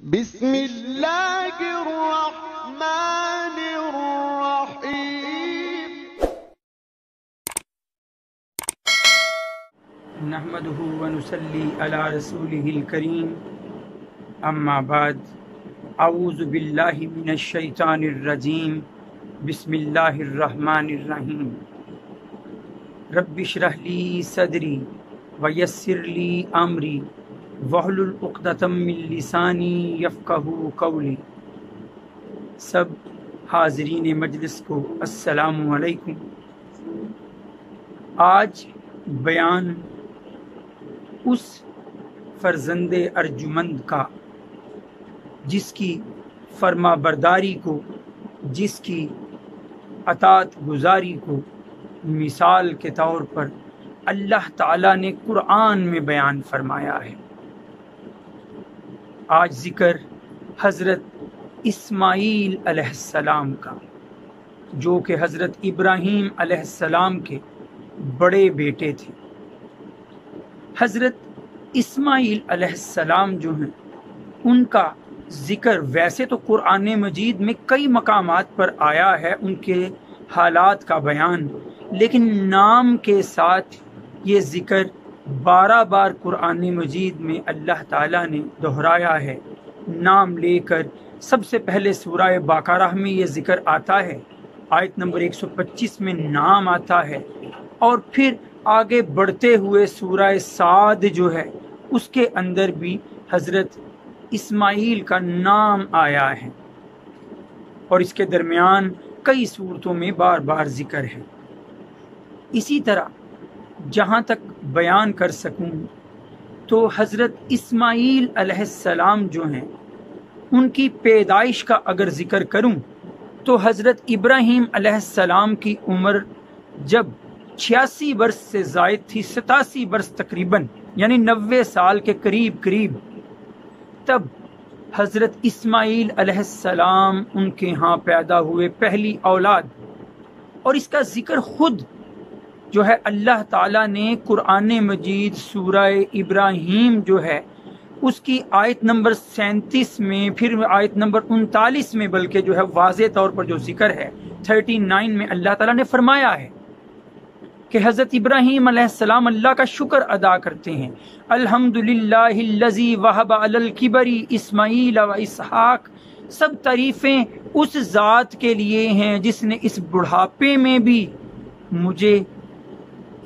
بسم اللہ الرحمن الرحیم نحمده ونصلي على رسوله الكريم اما بعد اعوذ باللہ من الشیطان الرجیم بسم اللہ الرحمن الرحیم رب اشرح لی صدری ویسر لی امری واحلل عقدۃ من لسانی یفقہوا قولی۔ سب حاضرین مجلس کو السلام علیکم۔ آج بیان اس فرزند ارجمند کا جس کی فرما برداری کو، جس کی اطاعت گزاری کو مثال کے طور پر اللہ تعالیٰ نے قرآن میں بیان فرمایا ہے۔ آج ذکر حضرت اسماعیل علیہ السلام کا، جو کہ حضرت ابراہیم علیہ السلام کے بڑے بیٹے تھے۔ حضرت اسماعیل علیہ السلام جو ہیں، ان کا ذکر ویسے تو قرآن مجید میں کئی مقامات پر آیا ہے، ان کے حالات کا بیان، لیکن نام کے ساتھ یہ ذکر 12 بار قرآن مجید میں اللہ تعالیٰ نے دہرایا ہے۔ نام لے کر سب سے پہلے سورہ بقرہ میں یہ ذکر آتا ہے، آیت نمبر 125 میں نام آتا ہے، اور پھر آگے بڑھتے ہوئے سورہ صاد جو ہے اس کے اندر بھی حضرت اسماعیل کا نام آیا ہے، اور اس کے درمیان کئی صورتوں میں بار بار ذکر ہے۔ اسی طرح جہاں تک بیان کر سکوں تو حضرت اسماعیل علیہ السلام جو ہیں، ان کی پیدائش کا اگر ذکر کروں تو حضرت ابراہیم علیہ السلام کی عمر جب 86 برس سے زائد تھی، 87 برس تقریباً، یعنی 90 سال کے قریب تب حضرت اسماعیل علیہ السلام ان کے ہاں پیدا ہوئے، پہلی اولاد۔ اور اس کا ذکر خود جو ہے اللہ تعالیٰ نے قرآن مجید سورہ ابراہیم جو ہے اس کی آیت نمبر 37 میں، پھر آیت نمبر 39 میں بلکہ جو ہے واضح طور پر جو ذکر ہے 39 میں اللہ تعالیٰ نے فرمایا ہے کہ حضرت ابراہیم علیہ السلام اللہ کا شکر ادا کرتے ہیں۔ الحمدللہ الذی وہب علی الکبر اسماعیل و اسحاق، سب تعریفیں اس ذات کے لیے ہیں جس نے اس بڑھاپے میں بھی مجھے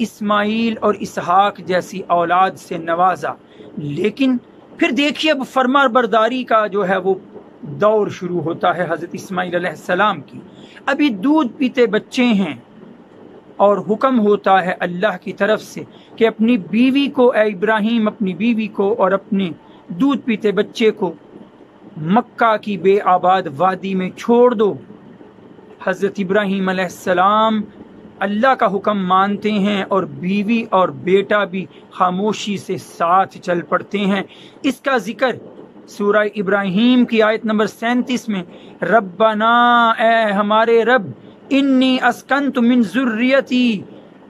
اسماعیل اور اسحاق جیسی اولاد سے نوازا۔ لیکن پھر دیکھیے اب فرما برداری کا جو ہے وہ دور شروع ہوتا ہے حضرت اسماعیل علیہ السلام کی۔ ابھی دودھ پیتے بچے ہیں، اور حکم ہوتا ہے اللہ کی طرف سے کہ اپنی بیوی کو، اے ابراہیم، اپنی بیوی کو اور اپنے دودھ پیتے بچے کو مکہ کی بے آباد وادی میں چھوڑ دو۔ حضرت ابراہیم علیہ السلام اللہ کا حکم مانتے ہیں، اور بیوی اور بیٹا بھی خاموشی سے ساتھ چل پڑتے ہیں۔ اس کا ذکر سورہ ابراہیم کی آیت نمبر 37 میں، ربنا، اے ہمارے رب، انی اسکنت من ذریتی،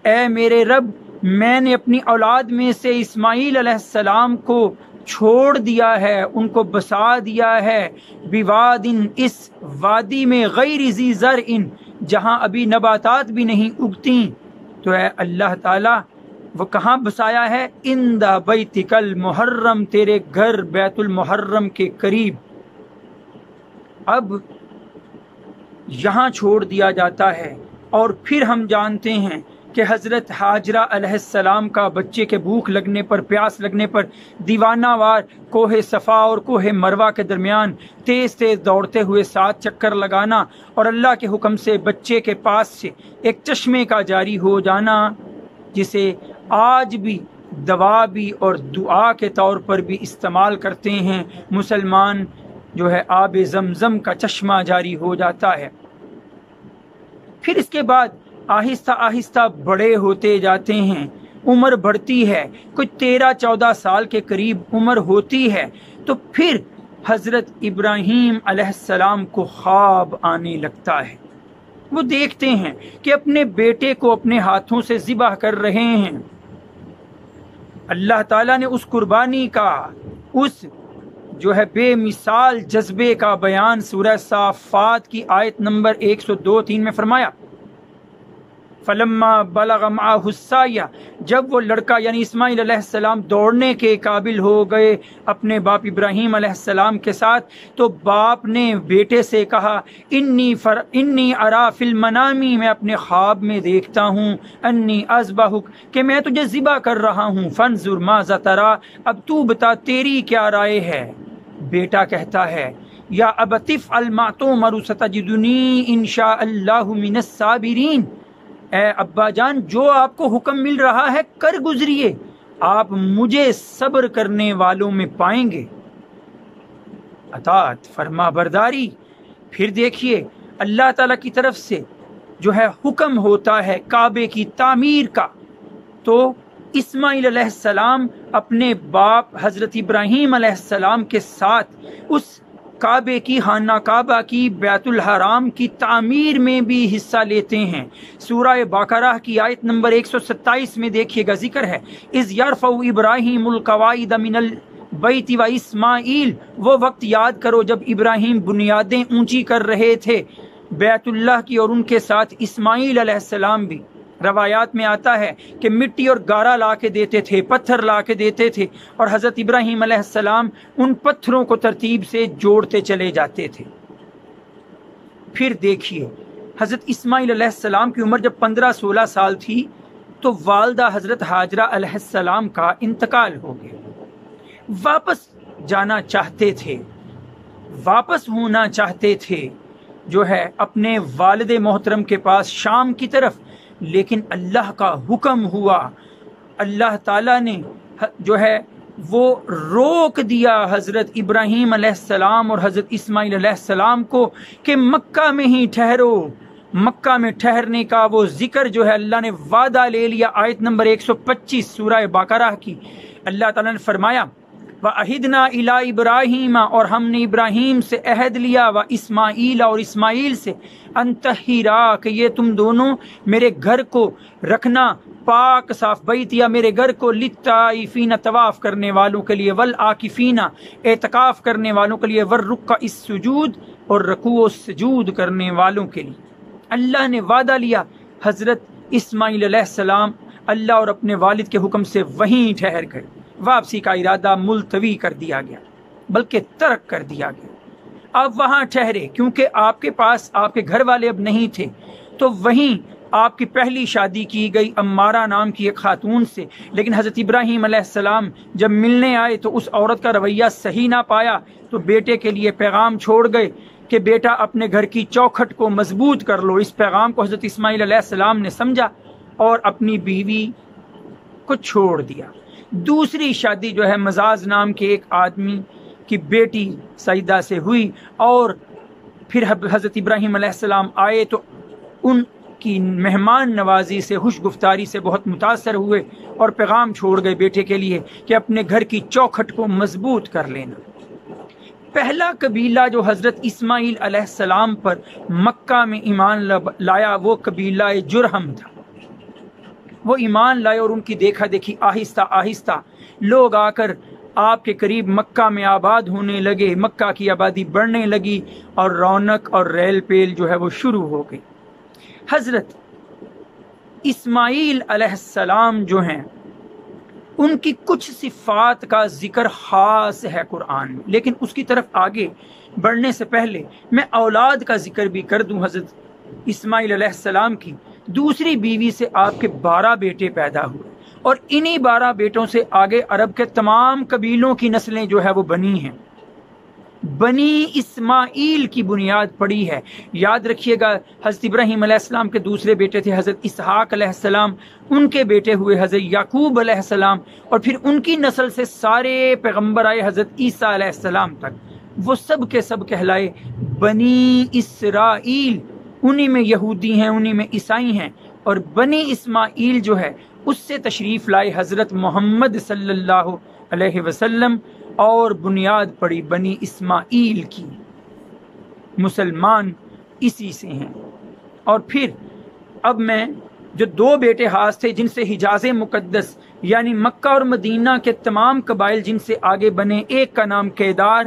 اے میرے رب، میں نے اپنی اولاد میں سے اسماعیل علیہ السلام کو چھوڑ دیا ہے، ان کو بسا دیا ہے، بوادن، اس وادی میں، غیر ذی زرع، جہاں ابھی نباتات بھی نہیں اگتی۔ تو اے اللہ تعالیٰ، وہ کہاں بسایا ہے؟ عند بیتک المحرم، تیرے گھر بیت المحرم کے قریب۔ اب یہاں چھوڑ دیا جاتا ہے، اور پھر ہم جانتے ہیں کہ حضرت حاجرہ علیہ السلام کا بچے کے بھوک لگنے پر، پیاس لگنے پر دیوانہ وار کوہ صفا اور کوہ مروہ کے درمیان تیز دوڑتے ہوئے 7 چکر لگانا، اور اللہ کے حکم سے بچے کے پاس سے ایک چشمے کا جاری ہو جانا، جسے آج بھی دوا بھی اور دعا کے طور پر بھی استعمال کرتے ہیں مسلمان، جو ہے آب زمزم کا چشمہ جاری ہو جاتا ہے۔ پھر اس کے بعد آہستہ آہستہ بڑے ہوتے جاتے ہیں، عمر بڑھتی ہے، کوئی 13-14 سال کے قریب عمر ہوتی ہے، تو پھر حضرت ابراہیم علیہ السلام کو خواب آنے لگتا ہے۔ وہ دیکھتے ہیں کہ اپنے بیٹے کو اپنے ہاتھوں سے ذبح کر رہے ہیں۔ اللہ تعالیٰ نے اس قربانی کا، اس جو ہے بے مثال جذبے کا بیان سورہ صافات کی آیت نمبر 102-3 میں فرمایا، فلما بلغ معه السعی، جب وہ لڑکا یعنی اسماعیل علیہ السلام دوڑنے کے قابل ہو گئے اپنے باپ ابراہیم علیہ السلام کے ساتھ، تو باپ نے بیٹے سے کہا، انی ارا فی المنام، میں اپنے خواب میں دیکھتا ہوں، انی اذبحک، کہ میں تجھے ذبح کر رہا ہوں، فانظر ماذا تری، اب تو بتا تیری کیا رائے ہے۔ بیٹا کہتا ہے، یا ابت افعل ما تؤمر ستجدنی ان شاء اللہ من الصابرین، اے ابا جان جو آپ کو حکم مل رہا ہے کر گزریے، آپ مجھے صبر کرنے والوں میں پائیں گے۔ اطاعت، فرما برداری۔ پھر دیکھیے اللہ تعالیٰ کی طرف سے جو ہے حکم ہوتا ہے کعبے کی تعمیر کا، تو اسماعیل علیہ السلام اپنے باپ حضرت ابراہیم علیہ السلام کے ساتھ اس کعبے کی، خانہ کعبہ کی، بیت الحرام کی تعمیر میں بھی حصہ لیتے ہیں۔ سورہ بقرہ کی آیت نمبر 127 میں دیکھیے گا ذکر ہے، اذ یرفع ابراہیم القواعد من البیت و اسماعیل، وہ وقت یاد کرو جب ابراہیم بنیادیں اونچی کر رہے تھے بیت اللہ کی، اور ان کے ساتھ اسماعیل علیہ السلام بھی۔ روایات میں آتا ہے کہ مٹی اور گارا لا کے دیتے تھے، پتھر لا کے دیتے تھے، اور حضرت ابراہیم علیہ السلام ان پتھروں کو ترتیب سے جوڑتے چلے جاتے تھے۔ پھر دیکھیے حضرت اسماعیل علیہ السلام کی عمر جب 15-16 سال تھی تو والدہ حضرت ہاجرہ علیہ السلام کا انتقال ہو گیا۔ واپس جانا چاہتے تھے، واپس ہونا چاہتے تھے جو ہے اپنے والد محترم کے پاس شام کی طرف، لیکن اللہ کا حکم ہوا، اللہ تعالیٰ نے جو ہے وہ روک دیا حضرت ابراہیم علیہ السلام اور حضرت اسماعیل علیہ السلام کو کہ مکہ میں ہی ٹھہرو۔ مکہ میں ٹھہرنے کا وہ ذکر جو ہے اللہ نے وعدہ لے لیا، آیت نمبر 125 سورہ بقرہ کی۔ اللہ تعالیٰ نے فرمایا، وَعَهِدْنَا إِلَىٰ إِبْرَاهِيمَ، اور ہم نے ابراہیم سے عہد لیا، وَإِسمَاعِيلَ، اور اسماعیل سے، أَن طَهِّرَا، کہ یہ تم دونوں میرے گھر کو رکھنا پاک صاف، بیتیا میرے گھر کو، للطائفین طواف کرنے والوں کے لیے، والعاکفین اعتکاف کرنے والوں کے لیے، والرکع السجود، اور رکوع و سجود کرنے والوں کے لیے۔ اللہ نے وعدہ لیا، حضرت اسماعیل علیہ السلام اللہ اور اپنے والد کے حکم سے وہیں ٹھہر گئے۔ واپسی کا ارادہ ملتوی کر دیا گیا، بلکہ ترک کر دیا گیا۔ آپ وہاں ٹھہرے کیونکہ آپ کے پاس آپ کے گھر والے اب نہیں تھے، تو وہیں آپ کی پہلی شادی کی گئی عمارہ نام کی ایک خاتون سے، لیکن حضرت ابراہیم علیہ السلام جب ملنے آئے تو اس عورت کا رویہ صحیح نہ پایا، تو بیٹے کے لیے پیغام چھوڑ گئے کہ بیٹا اپنے گھر کی چوکھٹ کو مضبوط کر لو۔ اس پیغام کو حضرت اسماعیل علیہ السلام نے سمجھا اور اپنی بیوی کو چھوڑ دیا۔ دوسری شادی جو ہے مزاز نام کے ایک آدمی کی بیٹی سعیدہ سے ہوئی، اور پھر حضرت ابراہیم علیہ السلام آئے تو ان کی مہمان نوازی سے، خوش گفتاری سے بہت متاثر ہوئے اور پیغام چھوڑ گئے بیٹے کے لیے کہ اپنے گھر کی چوکھٹ کو مضبوط کر لینا۔ پہلا قبیلہ جو حضرت اسماعیل علیہ السلام پر مکہ میں ایمان لایا وہ قبیلہ جرہم تھا۔ وہ ایمان لائے اور ان کی دیکھا دیکھی آہستہ آہستہ لوگ آ کر آپ کے قریب مکہ میں آباد ہونے لگے، مکہ کی آبادی بڑھنے لگی اور رونق اور ریل پیل جو ہے وہ شروع ہو گئی۔ حضرت اسماعیل علیہ السلام جو ہیں ان کی کچھ صفات کا ذکر خاص ہے قرآن میں، لیکن اس کی طرف آگے بڑھنے سے پہلے میں اولاد کا ذکر بھی کر دوں۔ حضرت اسماعیل علیہ السلام کی دوسری بیوی سے آپ کے 12 بیٹے پیدا ہوئے، اور انہی 12 بیٹوں سے آگے عرب کے تمام قبیلوں کی نسلیں جو ہے وہ بنی ہیں۔ بنی اسماعیل کی بنیاد پڑی ہے۔ یاد رکھیے گا حضرت ابراہیم علیہ السلام کے دوسرے بیٹے تھے حضرت اسحاق علیہ السلام، ان کے بیٹے ہوئے حضرت یعقوب علیہ السلام، اور پھر ان کی نسل سے سارے پیغمبر آئے حضرت عیسیٰ علیہ السلام تک، وہ سب کے سب کہلائے بنی اسرائیل۔ انہی میں یہودی ہیں، انہی میں عیسائی ہیں، اور بنی اسماعیل جو ہے اس سے تشریف لائے حضرت محمد صلی اللہ علیہ وسلم، اور بنیاد پڑی بنی اسماعیل کی۔ مسلمان اسی سے ہیں۔ اور پھر اب میں جو 2 بیٹے ہاس تھے جن سے حجاز مقدس یعنی مکہ اور مدینہ کے تمام قبائل جن سے آگے بنے، ایک کا نام کیدار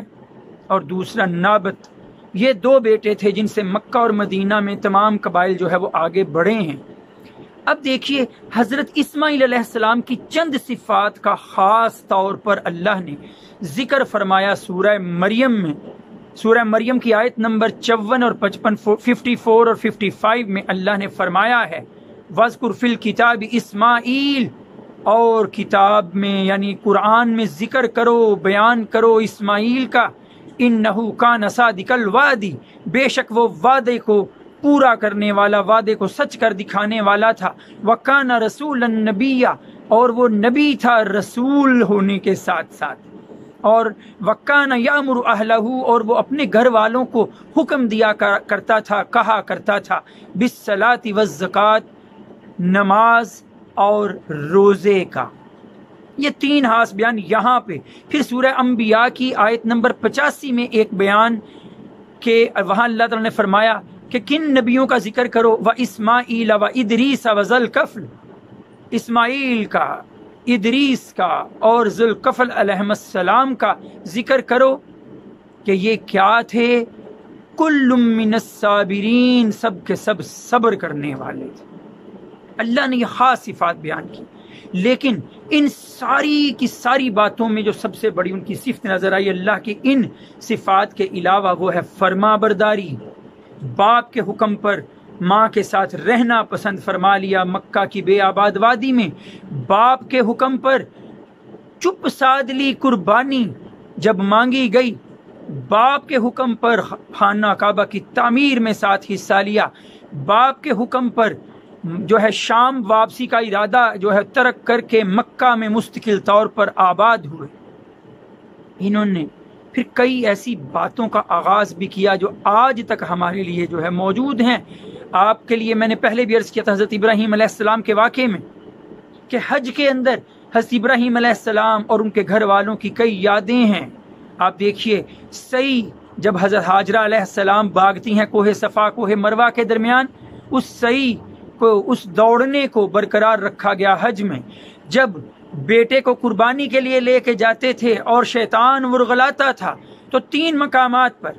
اور دوسرا نابت، یہ 2 بیٹے تھے جن سے مکہ اور مدینہ میں تمام قبائل جو ہے وہ آگے بڑھے ہیں۔ اب دیکھیے حضرت اسماعیل علیہ السلام کی چند صفات کا خاص طور پر اللہ نے ذکر فرمایا سورہ مریم میں۔ سورہ مریم کی آیت نمبر 54 اور 55، 54 اور 55 میں اللہ نے فرمایا ہے وَاذْكُرْ فِي الْكِتَابِ اسماعیل، اور کتاب میں یعنی قرآن میں ذکر کرو، بیان کرو اسماعیل کا، اِنَّهُ كَانَ صَادِقَ الْوَعْدِ، بے شک وہ وعدے کو پورا کرنے والا، وعدے کو سچ کر دکھانے والا تھا، وَكَانَ رَسُولًا نَبِيًّا، اور وہ نبی تھا رسول ہونے کے ساتھ ساتھ، اور وَكَانَ يَأْمُرُ أَهْلَهُ، اور وہ اپنے گھر والوں کو حکم دیا کرتا تھا، کہا کرتا تھا بِالصَّلَاةِ وَالزَّكَاةِ، نماز اور روزے کا۔ یہ 3 خاص بیان یہاں پہ۔ پھر سورہ انبیاء کی آیت نمبر 85 میں ایک بیان کہ وہاں اللہ تعالیٰ نے فرمایا کہ کن نبیوں کا ذکر کرو، وَإِسْمَاعِيلَ وَإِدْرِيسَ وَذُوالْكِفْلِ، اسماعیل کا، ادریس کا اور ذوالکفل علیہ السلام کا ذکر کرو کہ یہ کیا تھے، کل من الصابرین، سب کے سب صبر کرنے والے تھے۔ اللہ نے یہ خاص صفات بیان کی، لیکن ان ساری کی ساری باتوں میں جو سب سے بڑی ان کی صفت نظر آئی اللہ کی ان صفات کے علاوہ وہ ہے فرما برداری۔ باپ کے حکم پر ماں کے ساتھ رہنا پسند فرما لیا مکہ کی بے آباد وادی میں، باپ کے حکم پر چپ سادھ لی قربانی جب مانگی گئی، باپ کے حکم پر خانہ کعبہ کی تعمیر میں ساتھ حصہ لیا، باپ کے حکم پر جو ہے شام واپسی کا ارادہ جو ہے ترک کر کے مکہ میں مستقل طور پر آباد ہوئے۔ انہوں نے پھر کئی ایسی باتوں کا آغاز بھی کیا جو آج تک ہمارے لیے جو ہے موجود ہیں۔ آپ کے لیے میں نے پہلے بھی عرض کیا تھا حضرت ابراہیم علیہ السلام کے واقعے میں کہ حج کے اندر حضرت ابراہیم علیہ السلام اور ان کے گھر والوں کی کئی یادیں ہیں۔ آپ دیکھیے سعی جب حضرت ہاجرہ علیہ السلام بھاگتی ہیں کوہ صفا کوہ مروہ کے درمیان، اس سعی کو، اس دوڑنے کو برقرار رکھا گیا حج میں۔ جب بیٹے کو قربانی کے لیے لے کے جاتے تھے اور شیطان ورغلاتا تھا تو 3 مقامات پر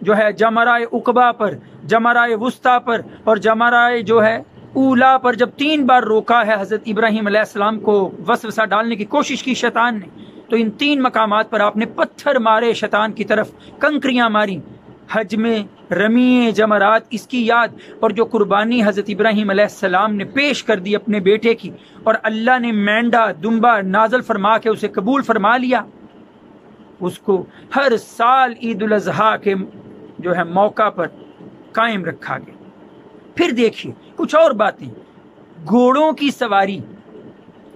جو ہے جمرہ عقبہ پر، جمرہ وسطیٰ پر اور جمرہ جو ہے اولا پر جب 3 بار روکا ہے حضرت ابراہیم علیہ السلام کو، وسوسہ ڈالنے کی کوشش کی شیطان نے، تو ان 3 مقامات پر آپ نے پتھر مارے شیطان کی طرف، کنکریاں ماری۔ حج میں رمی جمرات اس کی یاد، اور جو قربانی حضرت ابراہیم علیہ السلام نے پیش کر دی اپنے بیٹے کی اور اللہ نے مینڈا دمبا نازل فرما کے اسے قبول فرما لیا، اس کو ہر سال عید الاضحیٰ کے جو ہے موقع پر قائم رکھا گیا۔ پھر دیکھیے کچھ اور باتیں، گھوڑوں کی سواری،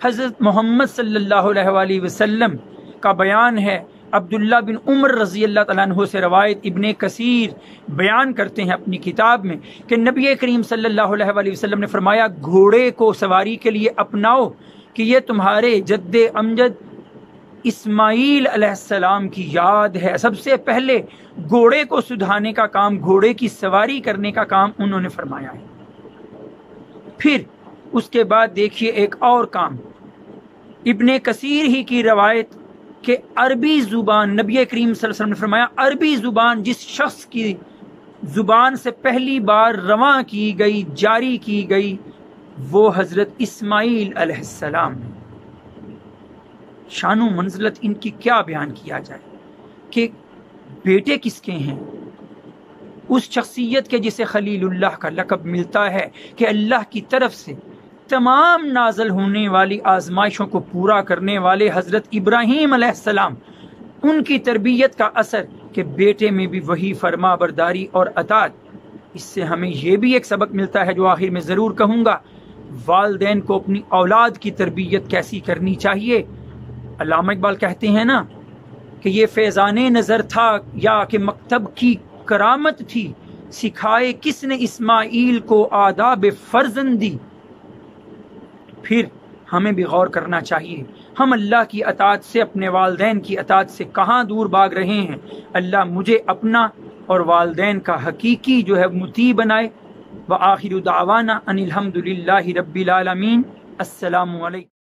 حضرت محمد صلی اللہ علیہ وآلہ وسلم کا بیان ہے، عبداللہ بن عمر رضی اللہ تعالیٰ عنہ سے روایت، ابن کثیر بیان کرتے ہیں اپنی کتاب میں کہ نبی کریم صلی اللہ علیہ وآلہ وسلم نے فرمایا گھوڑے کو سواری کے لیے اپناؤ کہ یہ تمہارے جد امجد اسماعیل علیہ السلام کی یاد ہے۔ سب سے پہلے گھوڑے کو سدھانے کا کام، گھوڑے کی سواری کرنے کا کام انہوں نے فرمایا ہے۔ پھر اس کے بعد دیکھیے ایک اور کام، ابن کثیر ہی کی روایت کہ عربی زبان، نبی کریم صلی اللہ علیہ وسلم نے فرمایا عربی زبان جس شخص کی زبان سے پہلی بار رواں کی گئی، جاری کی گئی، وہ حضرت اسماعیل علیہ السلام ہے۔ شان و منزلت ان کی کیا بیان کیا جائے کہ بیٹے کس کے ہیں، اس شخصیت کے جسے خلیل اللہ کا لقب ملتا ہے کہ اللہ کی طرف سے تمام نازل ہونے والی آزمائشوں کو پورا کرنے والے حضرت ابراہیم علیہ السلام، ان کی تربیت کا اثر کہ بیٹے میں بھی وہی فرما برداری اور اطاعت۔ اس سے ہمیں یہ بھی ایک سبق ملتا ہے جو آخر میں ضرور کہوں گا، والدین کو اپنی اولاد کی تربیت کیسی کرنی چاہیے۔ علامہ اقبال کہتے ہیں نا کہ یہ فیضان نظر تھا یا کہ مکتب کی کرامت تھی، سکھائے کس نے اسماعیل کو آداب فرزندی۔ پھر ہمیں بھی غور کرنا چاہیے، ہم اللہ کی اطاعت سے، اپنے والدین کی اطاعت سے کہاں دور بھاگ رہے ہیں۔ اللہ مجھے اپنا اور والدین کا حقیقی جو ہے مطیع بنائے، وآخر دعوانا ان الحمد للہ رب العالمین۔ السلام علیکم۔